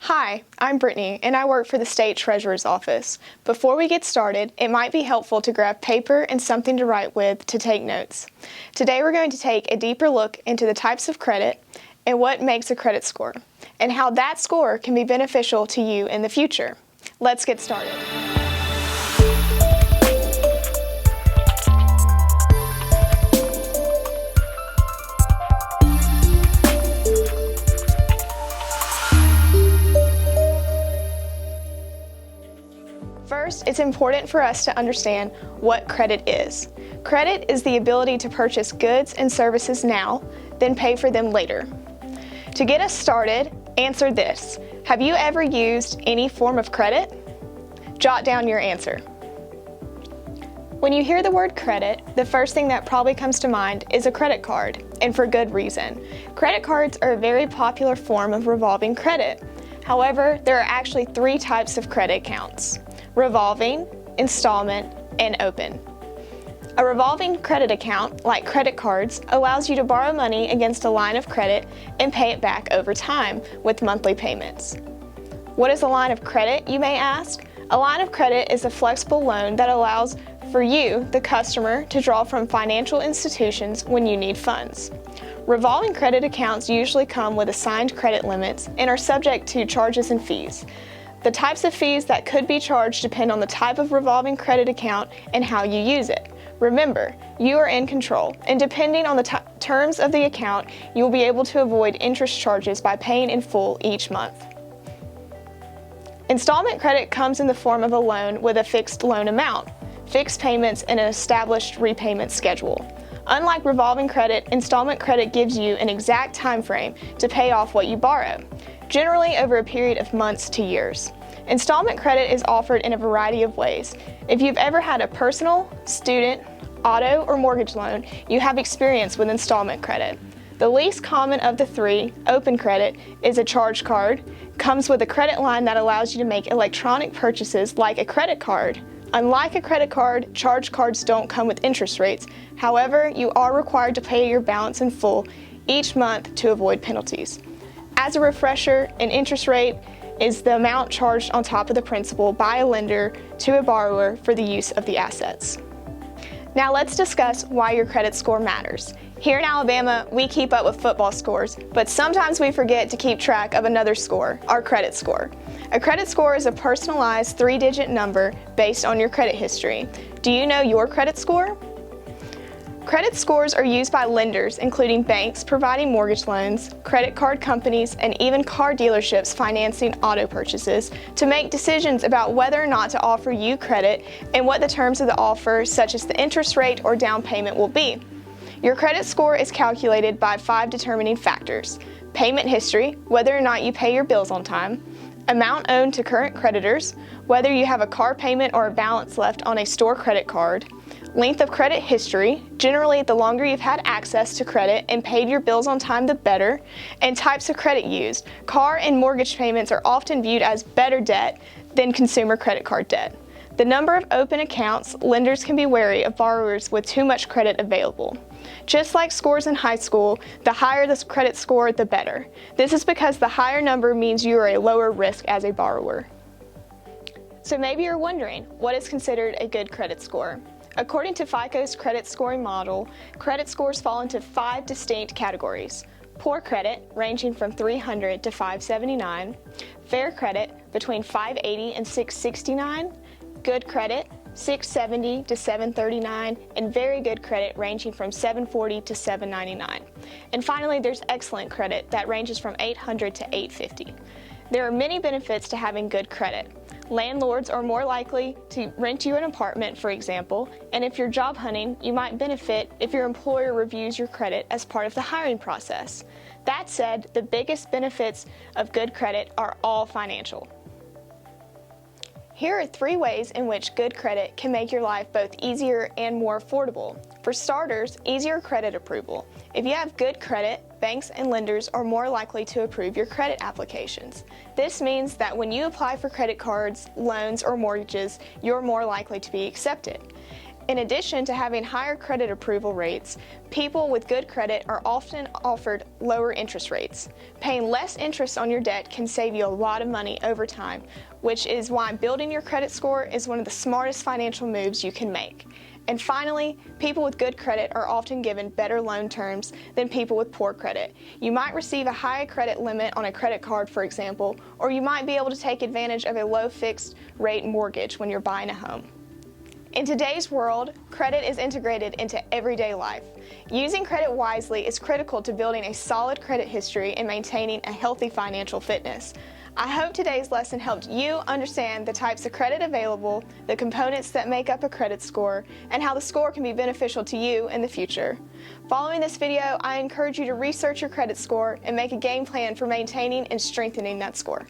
Hi, I'm Brittany, and I work for the State Treasurer's Office. Before we get started, it might be helpful to grab paper and something to write with to take notes. Today we're going to take a deeper look into the types of credit and what makes a credit score, and how that score can be beneficial to you in the future. Let's get started. First, it's important for us to understand what credit is. Credit is the ability to purchase goods and services now, then pay for them later. To get us started, answer this. Have you ever used any form of credit? Jot down your answer. When you hear the word credit, the first thing that probably comes to mind is a credit card, and for good reason. Credit cards are a very popular form of revolving credit. However, there are actually three types of credit accounts: revolving, installment, and open. A revolving credit account, like credit cards, allows you to borrow money against a line of credit and pay it back over time with monthly payments. What is a line of credit, you may ask? A line of credit is a flexible loan that allows for you, the customer, to draw from financial institutions when you need funds. Revolving credit accounts usually come with assigned credit limits and are subject to charges and fees. The types of fees that could be charged depend on the type of revolving credit account and how you use it. Remember, you are in control, and depending on the terms of the account, you will be able to avoid interest charges by paying in full each month. Installment credit comes in the form of a loan with a fixed loan amount, fixed payments, and an established repayment schedule. Unlike revolving credit, installment credit gives you an exact time frame to pay off what you borrow, generally over a period of months to years. Installment credit is offered in a variety of ways. If you've ever had a personal, student, auto, or mortgage loan, you have experience with installment credit. The least common of the three, open credit, is a charge card, comes with a credit line that allows you to make electronic purchases like a credit card. Unlike a credit card, charge cards don't come with interest rates. However, you are required to pay your balance in full each month to avoid penalties. As a refresher, an interest rate is the amount charged on top of the principal by a lender to a borrower for the use of the assets. Now let's discuss why your credit score matters. Here in Alabama, we keep up with football scores, but sometimes we forget to keep track of another score, our credit score. A credit score is a personalized 3-digit number based on your credit history. Do you know your credit score? Credit scores are used by lenders, including banks providing mortgage loans, credit card companies, and even car dealerships financing auto purchases, to make decisions about whether or not to offer you credit and what the terms of the offer, such as the interest rate or down payment, will be. Your credit score is calculated by 5 determining factors: payment history, whether or not you pay your bills on time; amount owed to current creditors, whether you have a car payment or a balance left on a store credit card; length of credit history, generally the longer you've had access to credit and paid your bills on time, the better; and types of credit used. Car and mortgage payments are often viewed as better debt than consumer credit card debt. The number of open accounts, lenders can be wary of borrowers with too much credit available. Just like scores in high school, the higher the credit score, the better. This is because the higher number means you are a lower risk as a borrower. So maybe you're wondering, what is considered a good credit score? According to FICO's credit scoring model, credit scores fall into 5 distinct categories: poor credit, ranging from 300 to 579, fair credit, between 580 and 669, good credit, 670 to 739, and very good credit, ranging from 740 to 799. And finally, there's excellent credit that ranges from 800 to 850. There are many benefits to having good credit. Landlords are more likely to rent you an apartment, for example, and if you're job hunting, you might benefit if your employer reviews your credit as part of the hiring process. That said, the biggest benefits of good credit are all financial. Here are 3 ways in which good credit can make your life both easier and more affordable. For starters, easier credit approval. If you have good credit, banks and lenders are more likely to approve your credit applications. This means that when you apply for credit cards, loans, or mortgages, you're more likely to be accepted. In addition to having higher credit approval rates, people with good credit are often offered lower interest rates. Paying less interest on your debt can save you a lot of money over time, which is why building your credit score is one of the smartest financial moves you can make. And finally, people with good credit are often given better loan terms than people with poor credit. You might receive a high credit limit on a credit card, for example, or you might be able to take advantage of a low fixed rate mortgage when you're buying a home. In today's world, credit is integrated into everyday life. Using credit wisely is critical to building a solid credit history and maintaining a healthy financial fitness. I hope today's lesson helped you understand the types of credit available, the components that make up a credit score, and how the score can be beneficial to you in the future. Following this video, I encourage you to research your credit score and make a game plan for maintaining and strengthening that score.